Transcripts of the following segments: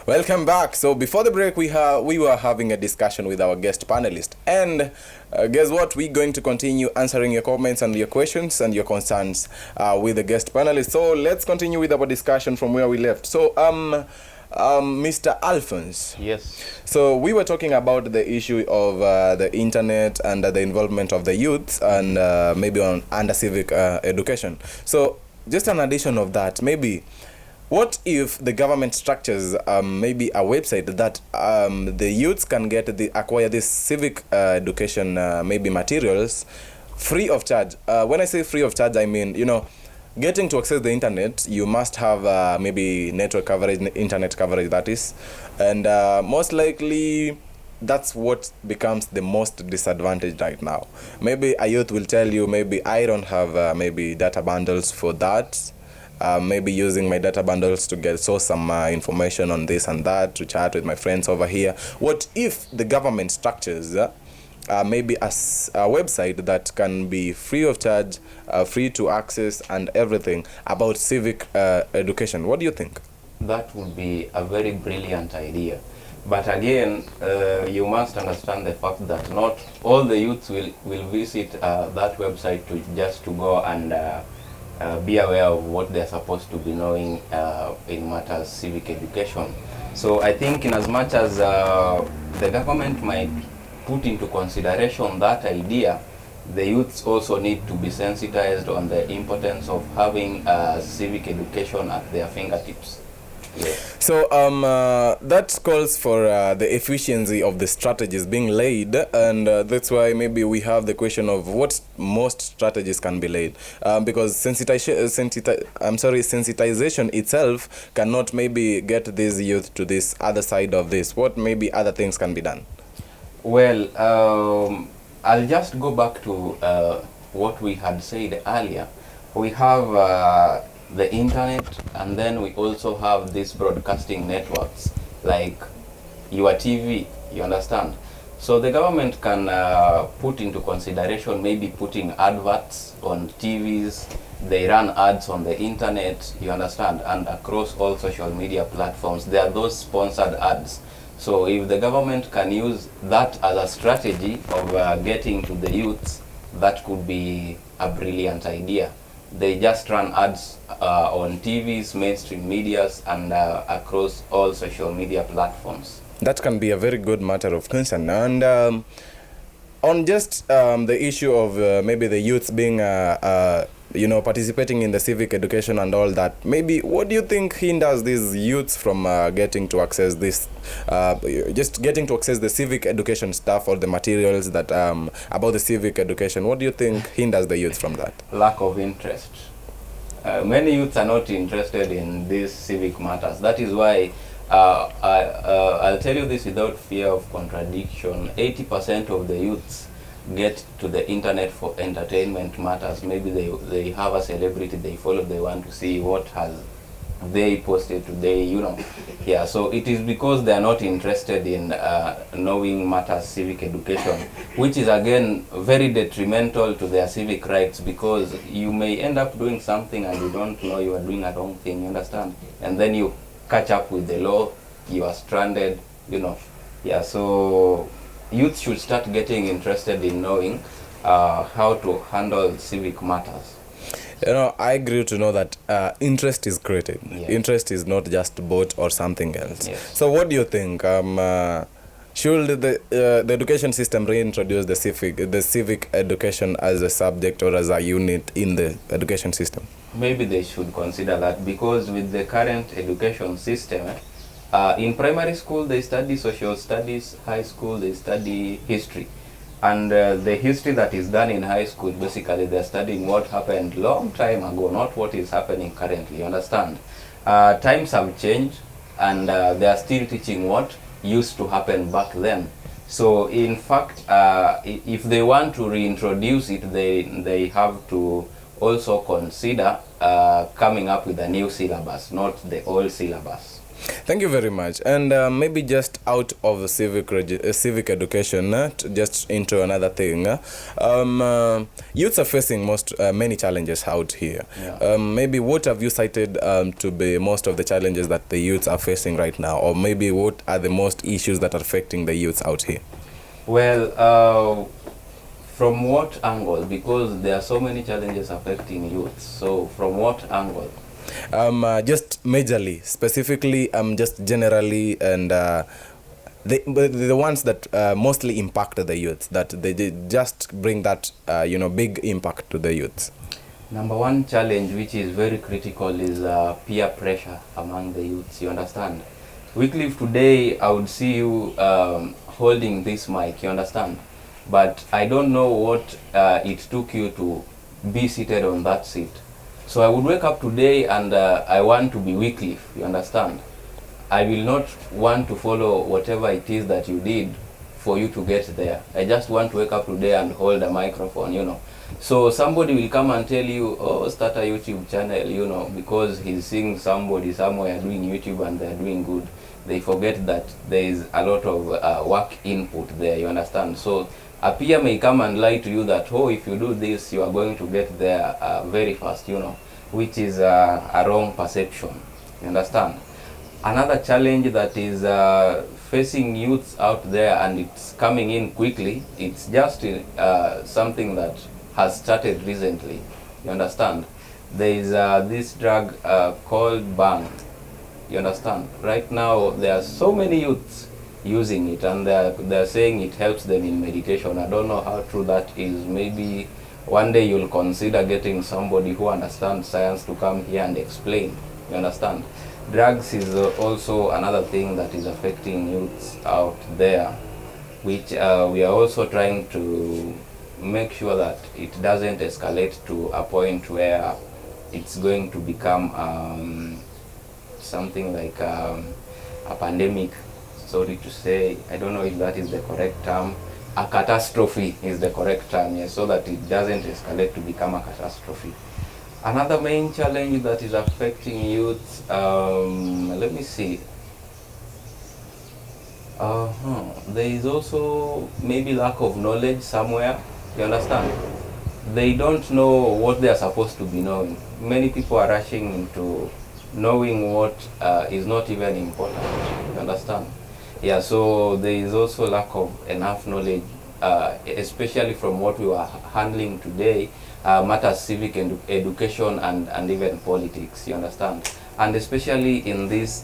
Welcome back. So before the break, we were having a discussion with our guest panelist, and guess what? We're going to continue answering your comments and your questions and your concerns with the guest panelist. So let's continue with our discussion from where we left. So Mr. Alphonse. Yes. So we were talking about the issue of the internet and the involvement of the youth and maybe on under civic education. So just an addition of that, maybe. What if the government structures maybe a website that the youths can acquire this civic education maybe materials free of charge? When I say free of charge, I mean, getting to access the internet, you must have maybe network coverage, internet coverage, that is. And most likely, that's what becomes the most disadvantaged right now. Maybe a youth will tell you, maybe I don't have maybe data bundles for that. Maybe using my data bundles to get some information on this and that, to chat with my friends over here. What if the government structures maybe a website that can be free of charge, free to access and everything about civic education? What do you think? That would be a very brilliant idea. But again, you must understand the fact that not all the youths will visit that website to go and be aware of what they're supposed to be knowing in matters civic education. So I think in as much as the government might put into consideration that idea, the youths also need to be sensitized on the importance of having civic education at their fingertips. Yes. So that calls for the efficiency of the strategies being laid, and that's why maybe we have the question of what most strategies can be laid, because sensitization itself cannot maybe get this youth to this other side of this. What maybe other things can be done? Well, I'll just go back to what we had said earlier. We have the internet, and then we also have these broadcasting networks like your TV, you understand? So the government can put into consideration maybe putting adverts on TVs. They run ads on the internet, you understand, and across all social media platforms. There are those sponsored ads. So if the government can use that as a strategy of getting to the youths, that could be a brilliant idea. They just run ads on TVs, mainstream medias, and across all social media platforms. That can be a very good matter of concern. And on just the issue of maybe the youths being, participating in the civic education and all that, maybe what do you think hinders these youths from getting to access this, just getting to access the civic education stuff or the materials that about the civic education? What do you think hinders the youths from that? Lack of interest. Many youths are not interested in these civic matters. That is why I'll tell you this without fear of contradiction. 80% of the youths get to the internet for entertainment matters. Maybe they have a celebrity they follow, they want to see what has they posted today, Yeah, so it is because they are not interested in knowing matters civic education, which is again very detrimental to their civic rights, because you may end up doing something and you don't know you are doing a wrong thing, you understand? And then you catch up with the law, you are stranded, Yeah, so youth should start getting interested in knowing how to handle civic matters. I agree to know that interest is created. Yeah. Interest is not just bought or something else. Yes. So what do you think? Should the education system reintroduce the civic education as a subject or as a unit in the education system? Maybe they should consider that, because with the current education system, in primary school they study social studies, high school they study history. And the history that is done in high school, basically they're studying what happened long time ago, not what is happening currently, you understand? Times have changed, and they are still teaching what used to happen back then. So in fact, if they want to reintroduce it, they have to also consider coming up with a new syllabus, not the old syllabus. Thank you very much. And maybe just out of the civic education, just into another thing. Youths are facing many challenges out here. Yeah. Maybe what have you cited to be most of the challenges that the youths are facing right now, or maybe what are the most issues that are affecting the youths out here? Well, from what angle? Because there are so many challenges affecting youth. So from what angle? Just majorly, specifically, just generally, and the ones that mostly impact the youth, that they just bring that big impact to the youths. Number one challenge, which is very critical, is peer pressure among the youths. You understand? Wycliffe, today I would see you holding this mic. You understand? But I don't know what it took you to be seated on that seat. So I would wake up today and I want to be Wycliffe, you understand? I will not want to follow whatever it is that you did for you to get there. I just want to wake up today and hold a microphone, you know. So somebody will come and tell you, oh, start a YouTube channel, you know, because he's seeing somebody somewhere doing YouTube and they're doing good. They forget that there is a lot of work input there, you understand? So a peer may come and lie to you that, oh, if you do this, you are going to get there very fast, you know, which is a wrong perception, you understand? Another challenge that is facing youths out there, and it's coming in quickly, it's just something that has started recently, you understand? There is this drug called bang, you understand? Right now, there are so many youths using it, and they're saying it helps them in meditation. I don't know how true that is. Maybe one day you'll consider getting somebody who understands science to come here and explain, you understand? Drugs is also another thing that is affecting youths out there, which we are also trying to make sure that it doesn't escalate to a point where it's going to become something like a pandemic. Sorry to say, I don't know if that is the correct term. A catastrophe is the correct term, yes, so that it doesn't escalate to become a catastrophe. Another main challenge that is affecting youth, let me see. There is also maybe lack of knowledge somewhere, you understand? They don't know what they are supposed to be knowing. Many people are rushing into knowing what is not even important, you understand? Yeah, so there is also lack of enough knowledge, especially from what we were handling today, matters civic education and even politics, you understand? And especially in this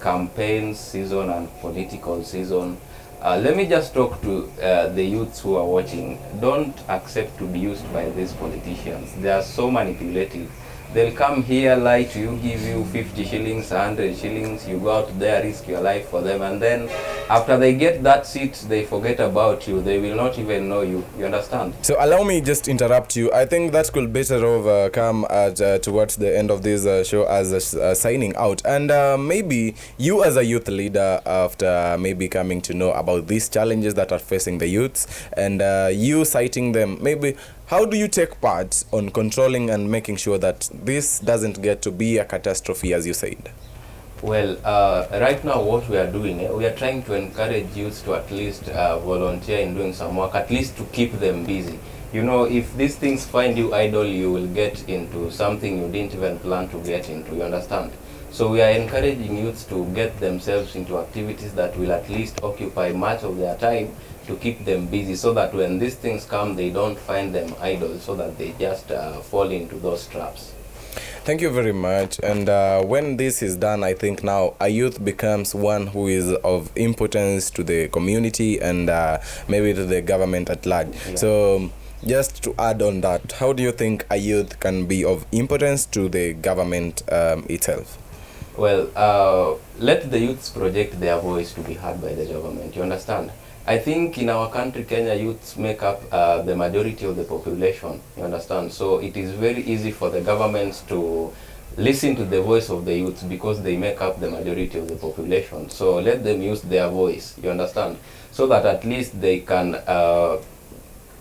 campaign season and political season, let me just talk to the youths who are watching. Don't accept to be used by these politicians. They are so manipulative. They'll come here, lie to you, give you 50 shillings, 100 shillings, you go out there, risk your life for them, and then after they get that seat, they forget about you. They will not even know you. You understand? So allow me just interrupt you. I think that could better come at towards the end of this show as signing out. And maybe you as a youth leader, after maybe coming to know about these challenges that are facing the youths, and you citing them, maybe how do you take part on controlling and making sure that this doesn't get to be a catastrophe, as you said? Well, right now what we are doing, we are trying to encourage youth to at least volunteer in doing some work, at least to keep them busy. You know, if these things find you idle, you will get into something you didn't even plan to get into, you understand? So we are encouraging youths to get themselves into activities that will at least occupy much of their time to keep them busy, so that when these things come, they don't find them idle, so that they just fall into those traps. Thank you very much. And when this is done, I think now a youth becomes one who is of importance to the community and maybe to the government at large. Yeah. So just to add on that, how do you think a youth can be of importance to the government itself? Well, let the youths project their voice to be heard by the government, you understand? I think in our country, Kenya, youths make up the majority of the population, you understand? So it is very easy for the governments to listen to the voice of the youths because they make up the majority of the population. So let them use their voice, you understand? So that at least they can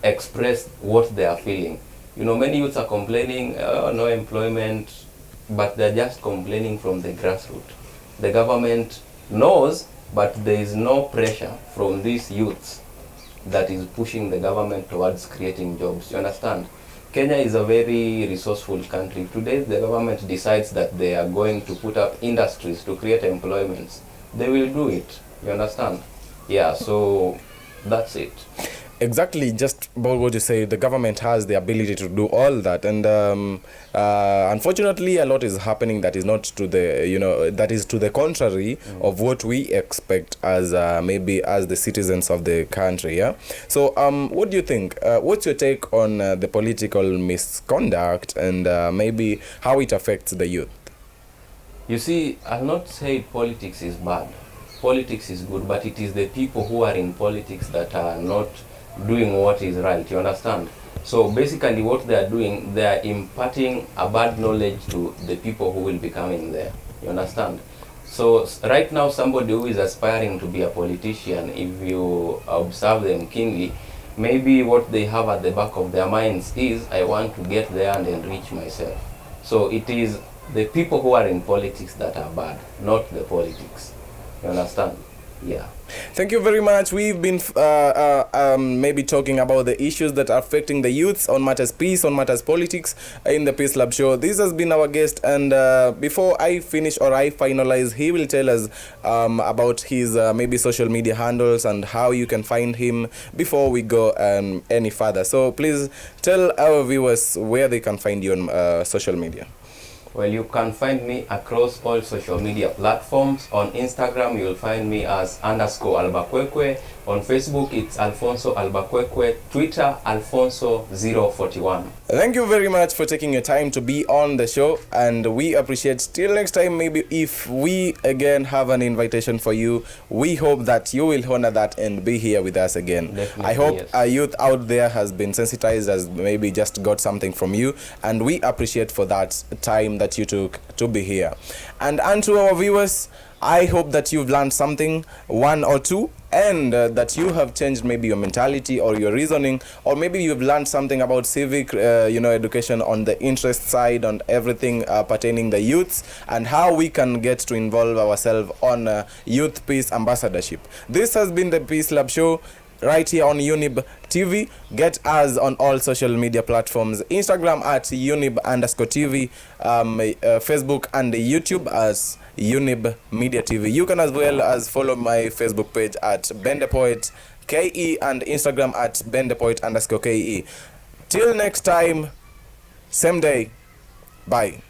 express what they are feeling. You know, many youths are complaining, no employment, but they're just complaining from the grassroots. the government knows, but there is no pressure from these youths that is pushing the government towards creating jobs. You understand? Kenya is a very resourceful country. Today, the government decides that they are going to put up industries to create employments. They will do it. You understand? Yeah, so that's it. Exactly, just about what you say. The government has the ability to do all that, and unfortunately, a lot is happening that is not to the, that is to the contrary of what we expect as maybe as the citizens of the country. Yeah. So, what do you think? What's your take on the political misconduct and maybe how it affects the youth? You see, I'll not say politics is bad. Politics is good, but it is the people who are in politics that are not doing what is right. You understand? So basically what they are doing, they are imparting a bad knowledge to the people who will be coming there. You understand? So right now, somebody who is aspiring to be a politician, if you observe them keenly, maybe what they have at the back of their minds is, I want to get there and enrich myself. So it is the people who are in politics that are bad, not the politics. You understand? Yeah. Thank you very much. We've been maybe talking about the issues that are affecting the youths on matters peace, on matters politics in the Peace Lab show. This has been our guest, and before I finish or I finalize, he will tell us about his maybe social media handles and how you can find him before we go any further. So please tell our viewers where they can find you on social media. Well, you can find me across all social media platforms. On Instagram, you'll find me as _Albakwekwe. On Facebook, it's Alfonso Albakwekwe. Twitter, Alfonso041. Thank you very much for taking your time to be on the show, and we appreciate. Till next time, maybe if we again have an invitation for you, we hope that you will honor that and be here with us again. Definitely, I hope yes. a youth out there has been sensitized, has maybe just got something from you, and we appreciate for that time that you took to be here. And to our viewers, I hope that you've learned something, one or two, and that you have changed maybe your mentality or your reasoning, or maybe you've learned something about civic education on the interest side, on everything pertaining the youths, and how we can get to involve ourselves on youth peace ambassadorship. This has been the Peace Lab show, right here on Unib TV. Get us on all social media platforms: Instagram at Unib_TV, Facebook and YouTube as Unib Media TV. You can as well as follow my Facebook page at Ben the Poet KE and Instagram at Ben the Poet _KE. Till next time, same day. Bye.